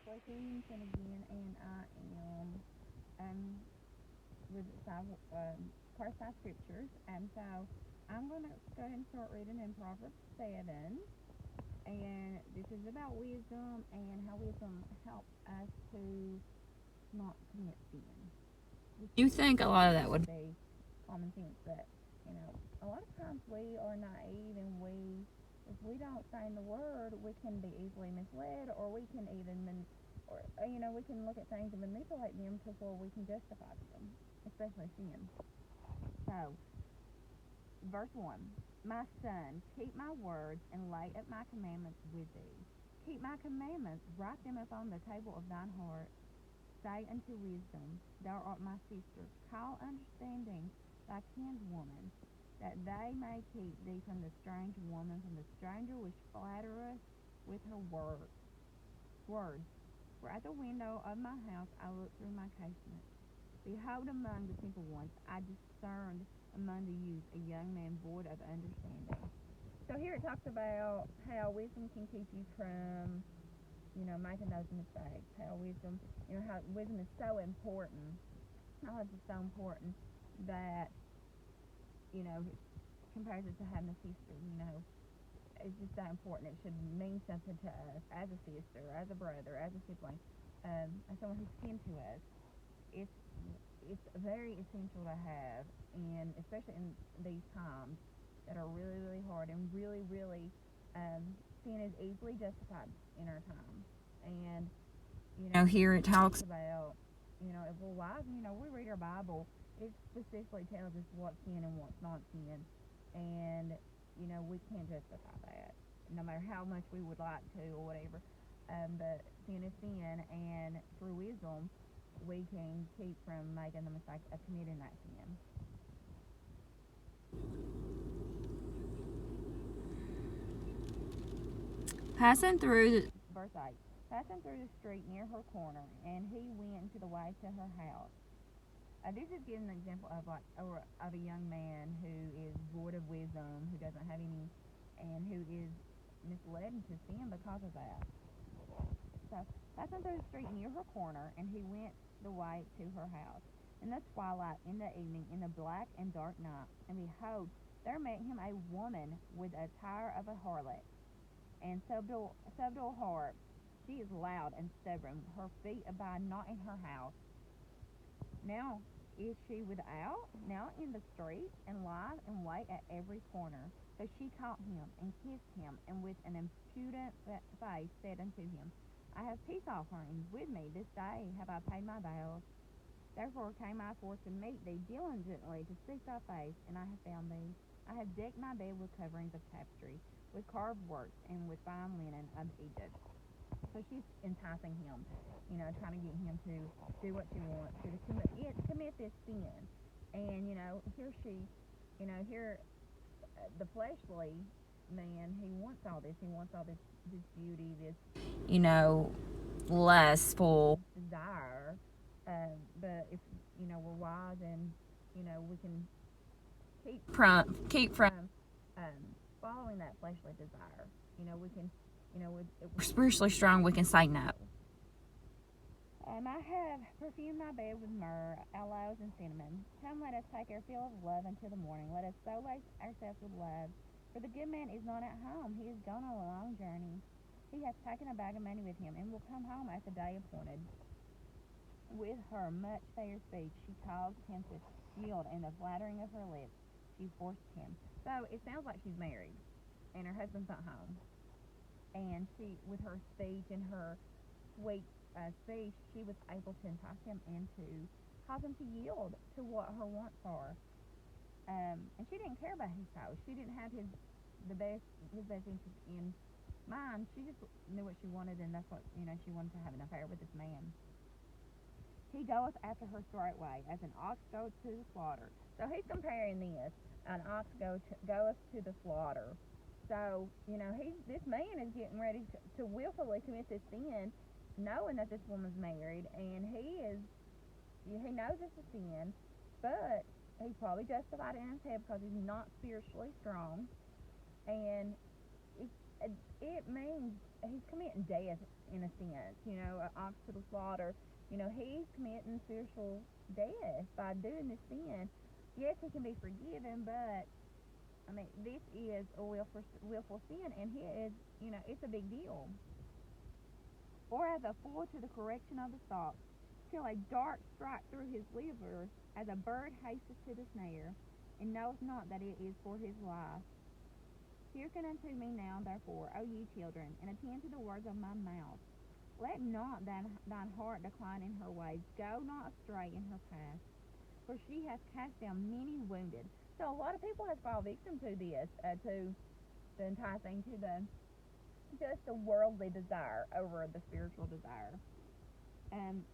Reading sin again, and I am with part five scriptures, and so I'm gonna go ahead and start reading in Proverbs 7, and this is about wisdom and how wisdom helps us to not commit sin. You think a lot of that would be common sense, but a lot of times we are naive, and if we don't stay in the Word, we can be easily misled, or we can we can look at things and manipulate them before we can justify them, especially sin. So, verse 1, my son, keep my words and lay up my commandments with thee. Keep my commandments, write them upon the table of thine heart. Say unto wisdom, thou art my sister. Call understanding thy kinswoman, that they may keep thee from the strange woman, from the stranger which flattereth with her words. For at the window of my house I looked through my casement. Behold, among the simple ones I discerned among the youth a young man void of understanding. So here it talks about how wisdom can keep you from making those mistakes. How wisdom is so important. Knowledge is so important that, compares it to having a sister. It's just that important. It should mean something to us as a sister, as a brother, as a sibling, as someone who's kin to us. It's it's very essential to have, and especially in these times that are really, really hard, and really, really, sin is easily justified in our time. And here it talks about, if we're wise, we read our Bible, it specifically tells us what's sin and what's not sin, and we can't justify that, no matter how much we would like to or whatever. But sin is sin, and through wisdom, we can keep from making the mistake of committing that sin. Passing through the, verse 8, passing through the street near her corner, and he went into the way to her house. This is giving an example of a young man who is void of wisdom, who doesn't have any, and who is misled into sin because of that. So, passing through the street near her corner, and he went the way to her house. In the twilight, in the evening, in the black and dark night, and behold, there met him a woman with the attire of a harlot, and subtle heart. She is loud and stubborn. Her feet abide not in her house. Now is she without, now in the street, and lies in wait at every corner. So she caught him, and kissed him, and with an impudent face said unto him, I have peace offerings with me. This day have I paid my vows. Therefore came I forth to meet thee diligently, to seek thy face, and I have found thee. I have decked my bed with coverings of tapestry, with carved works, and with fine linen of Egypt. So she's enticing him, trying to get him to do what she wants, to commit this sin. And, here here the fleshly man, he wants all this. He wants all this beauty, this, lustful desire. But if, we're wise, and, we can keep from following that fleshly desire. We can, if we're spiritually strong, we can say no. I have perfumed my bed with myrrh, aloes, and cinnamon. Come, let us take our fill of love until the morning. Let us solace ourselves with love. For the good man is not at home. He is gone on a long journey. He hath taken a bag of money with him, and will come home at the day appointed. With her much fair speech she caused him to yield, and the flattering of her lips she forced him. So it sounds like she's married, and her husband's not home. And she, with her speech and her sweet speech, she was able to entice him and to cause him to yield to what her wants are. And she didn't care about his house. She didn't have his best interest in mind. She just knew what she wanted, and that's what she wanted to have an affair with this man. He goeth after her straightway, as an ox goeth to the slaughter. So he's comparing this. An ox goeth to the slaughter. So, this man is getting ready to willfully commit this sin, knowing that this woman's married, and he knows it's a sin, but he's probably justified it in his head because he's not spiritually strong. And it means he's committing death in a sense, an ox to the slaughter. He's committing spiritual death by doing this sin. Yes, he can be forgiven, but I mean, this is a willful sin, and he is, it's a big deal. Or as a fool to the correction of the stalk, till a dart strike through his liver, as a bird hasteth to the snare, and knoweth not that it is for his life. Hearken unto me now, therefore, O ye children, and attend to the words of my mouth. Let not thine heart decline in her ways. Go not astray in her path. For she hath cast down many wounded. So a lot of people have fallen victim to this, to the enticing, to just the worldly desire over the spiritual desire.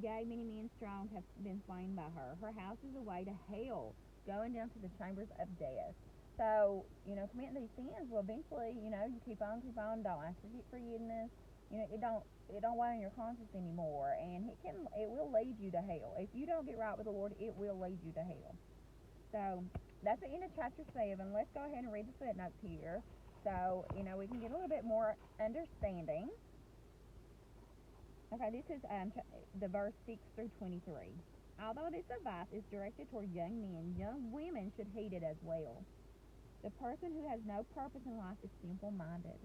Yea, many men strong have been slain by her. Her house is a way to hell, going down to the chambers of death. So, committing these sins will eventually, you keep on, don't ask for forgiveness. It don't weigh on your conscience anymore, and it will lead you to hell. If you don't get right with the Lord, it will lead you to hell. So that's the end of chapter 7. Let's go ahead and read the footnotes here, so we can get a little bit more understanding. Okay, this is the verse 6 through 23. Although this advice is directed toward young men, young women should heed it as well. The person who has no purpose in life is simple-minded.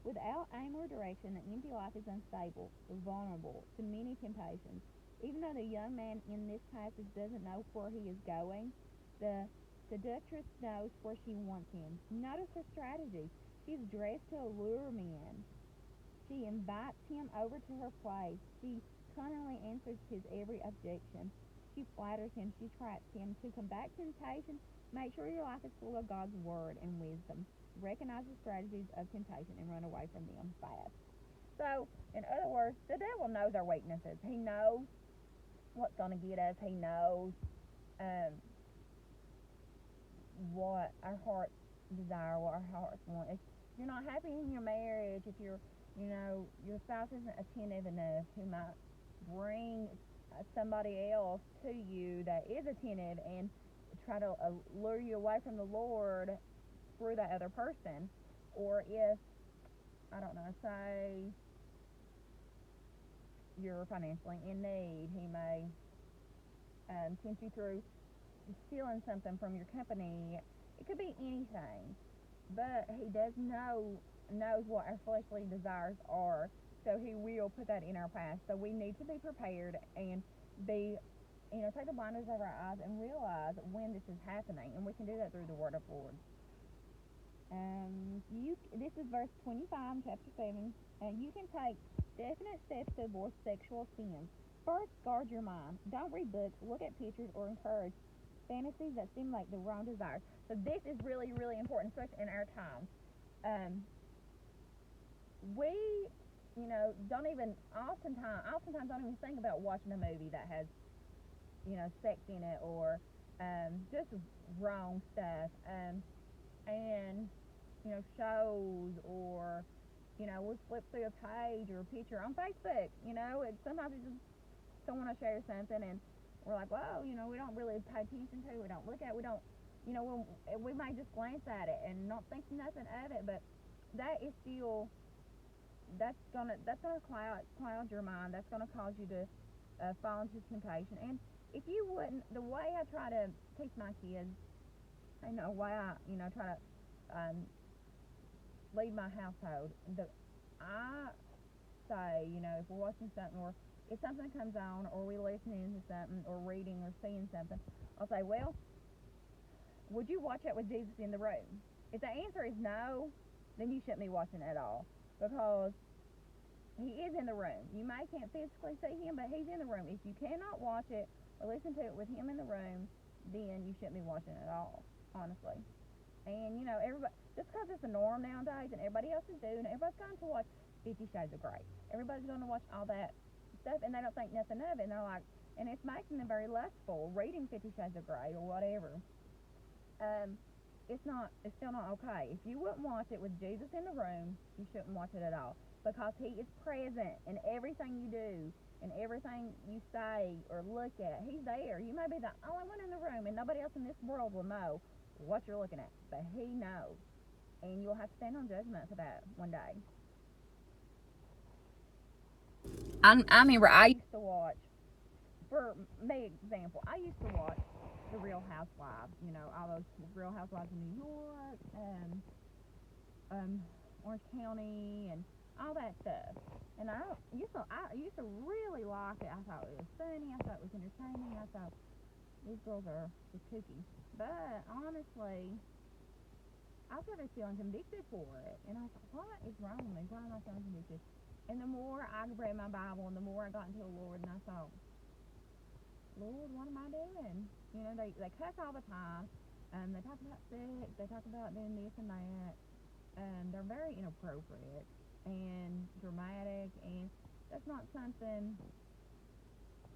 Without aim or direction, the empty life is unstable, vulnerable to many temptations. Even though the young man in this passage doesn't know where he is going, the seductress knows where she wants him. Notice her strategy. She's dressed to allure men. She invites him over to her place. She cunningly answers his every objection. She flatters him. She traps him. To combat temptation, make sure your life is full of God's word and wisdom. Recognize the strategies of temptation and run away from them fast. So, in other words, the devil knows our weaknesses. He knows what's going to get us. He knows what our hearts desire, what our hearts want. If you're not happy in your marriage, if your spouse isn't attentive enough, who might bring somebody else to you that is attentive and try to lure you away from the Lord through that other person. Or if, I don't know, say you're financially in need, he may tempt you through stealing something from your company. It could be anything, but he knows what our fleshly desires are, so he will put that in our path. So we need to be prepared and take the blinders over our eyes and realize when this is happening, and we can do that through the word of the Lord. This is verse 25 in chapter 7. You can take definite steps to avoid sexual sins. First, guard your mind. Don't read books, look at pictures, or encourage fantasies that stimulate the wrong desires. So this is really, really important, especially in our times. We, don't even oftentimes don't even think about watching a movie that has, sex in it, or just wrong stuff. And shows, or we'll flip through a page or a picture on Facebook. Sometimes it's just someone will share something, and we're like, well, we don't really pay attention to it, we don't look at it, we don't, we might just glance at it and not think nothing of it, but that is still, that's gonna cloud your mind. That's gonna cause you to fall into temptation. And if you wouldn't, the way I try to teach my kids, why I try to lead my household, I say, if we're watching something, or if something comes on, or we're listening to something, or reading, or seeing something, I'll say, well, would you watch it with Jesus in the room? If the answer is no, then you shouldn't be watching it at all, because he is in the room. You can't physically see him, but he's in the room. If you cannot watch it or listen to it with him in the room, then you shouldn't be watching it at all, honestly. And everybody, just because it's a norm nowadays and everybody else is doing it, everybody's going to watch 50 Shades of Grey. Everybody's going to watch all that stuff, and they don't think nothing of it, and they're like, and it's making them very lustful, reading 50 Shades of Grey or whatever. It's still not okay. If you wouldn't watch it with Jesus in the room, you shouldn't watch it at all, because he is present in everything you do, and everything you say or look at. He's there. You may be the only one in the room, and nobody else in this world will know what you're looking at, but he knows, and you'll have to stand on judgment for that one day. I remember I used to watch, for me example, I used to watch the Real Housewives, you know, all those Real Housewives of New York and Orange County and all that stuff. And I used to really like it. I thought it was funny. I thought it was entertaining. I thought these girls are just cookies. But honestly, I started feeling convicted for it, and I thought, what is wrong with me? Why am I feeling convicted? And the more I read my Bible, and the more I got into the Lord, and I thought, Lord, what am I doing? You know, they cuss all the time. They talk about sex. They talk about doing this and that. They're very inappropriate and dramatic, and that's not something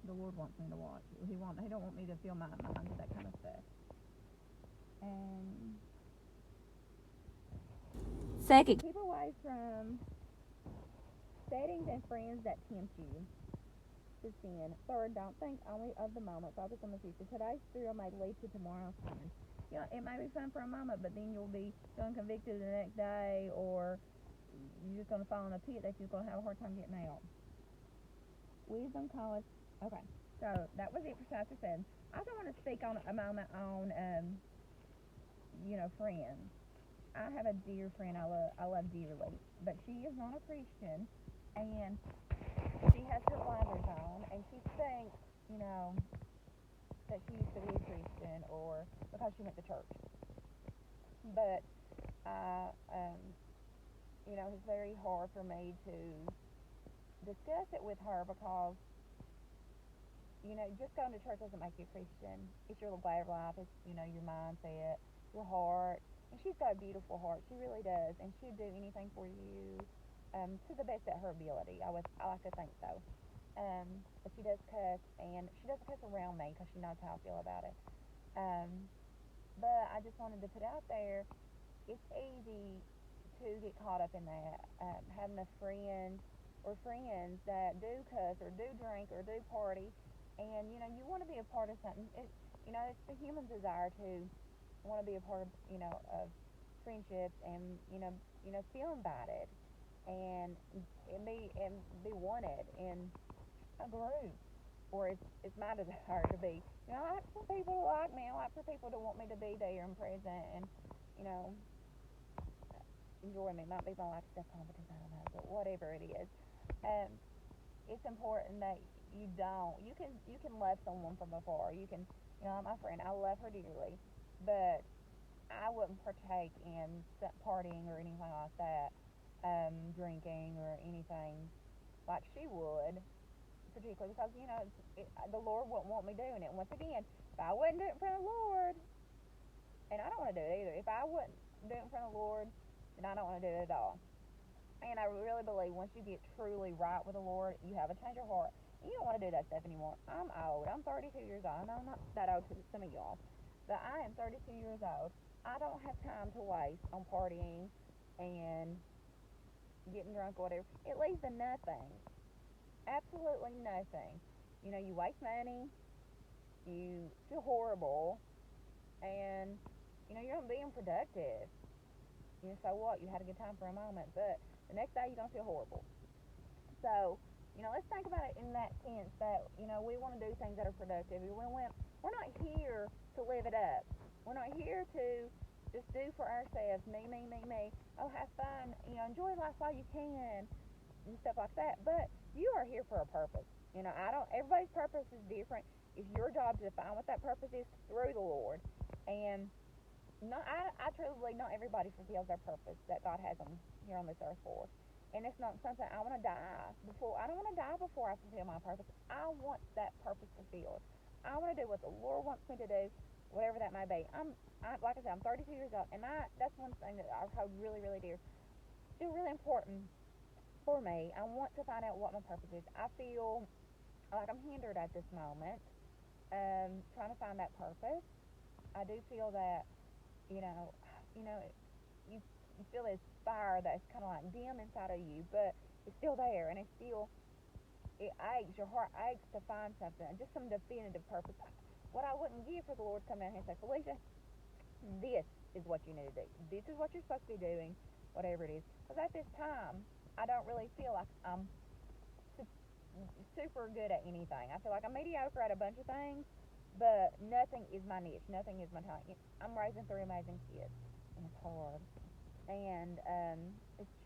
the Lord wants me to watch. He don't want me to fill my mind with that kind of stuff. And second, keep away from settings and friends that tempt you to sin. Third, don't think only of the moment. Focus on the future. Today's thrill may lead to tomorrow's fun. You know, it may be fun for a moment, but then you'll be feeling convicted the next day, or you're just going to fall in a pit that you're going to have a hard time getting out. Wisdom college. Okay, so that was it for chapter 7. I also want to speak on a moment on, friends. I have a dear friend I love dearly, but she is not a Christian, and she has her blinders on, and she thinks, that she used to be a Christian, or because she went to church. But it's very hard for me to discuss it with her because, just going to church doesn't make you a Christian. It's your way of life. It's, your mindset, your heart. And she's got a beautiful heart. She really does. And she'd do anything for you to the best of her ability. I like to think so. But she does cuss, and she doesn't cuss around me because she knows how I feel about it. But I just wanted to put out there, it's easy to get caught up in that, having a friend or friends that do cuss or do drink or do party, and you want to be a part of something. It's the human desire to want to be a part of of friendships, and feel invited and be wanted in a group, or it's my desire to be. I like for people to like me. I like for people to want me to be there and present, and enjoy me. Might be my life stuff competence, I don't know, but whatever it is, it's important that you can love someone from afar. You can, my friend, I love her dearly, but I wouldn't partake in partying or anything like that, drinking or anything like she would, particularly because the Lord wouldn't want me doing it. Once again, if I wouldn't do it in front of the Lord, and I don't want to do it either. If I wouldn't do it in front of the Lord, then I don't want to do it at all. And I really believe once you get truly right with the Lord, you have a change of heart. And you don't want to do that stuff anymore. I'm old. I'm 32 years old. I know I'm not that old to some of y'all, but I am 32 years old. I don't have time to waste on partying and getting drunk or whatever. It leads to nothing. Absolutely nothing. You waste money. You feel horrible, and you're not being productive. So what? You had a good time for a moment, but the next day you're gonna feel horrible. So, let's think about it in that sense that we want to do things that are productive. We're not here to live it up. We're not here to just do for ourselves, me, me, me, me. Oh, have fun. Enjoy life while you can, and stuff like that. But you are here for a purpose. Everybody's purpose is different. It's your job to define what that purpose is through the Lord. And I truly believe not everybody fulfills their purpose that God has them here on this earth for. And it's not something I want to die before. I don't want to die before I fulfill my purpose. I want that purpose fulfilled. I want to do what the Lord wants me to do, whatever that may be. Like I said, I'm 32 years old, and that's one thing that I hold really, really dear. Still really important for me. I want to find out what my purpose is. I feel like I'm hindered at this moment, trying to find that purpose. I do feel that, you know, you feel this fire that's kind of like dim inside of you, but it's still there, and it aches. Your heart aches to find something, just some definitive purpose. What I wouldn't give for the Lord to come down here and say, Felicia, this is what you need to do. This is what you're supposed to be doing, whatever it is. Because at this time, I don't really feel like I'm super good at anything. I feel like I'm mediocre at a bunch of things, but nothing is my niche. Nothing is my talent. I'm raising three amazing kids, and it's hard, and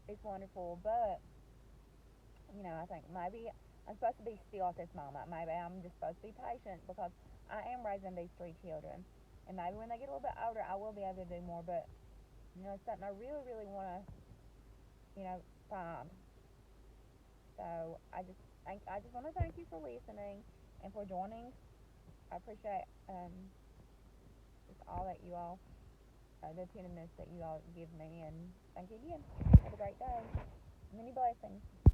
it's wonderful. But I think maybe I'm supposed to be still at this moment. Maybe I'm just supposed to be patient because I am raising these three children, and maybe when they get a little bit older, I will be able to do more. But it's something I really, really want to find. So I just want to thank you for listening and for joining. I appreciate just all that you all, the attentiveness that you all give me, and thank you again. Have a great day. Many blessings.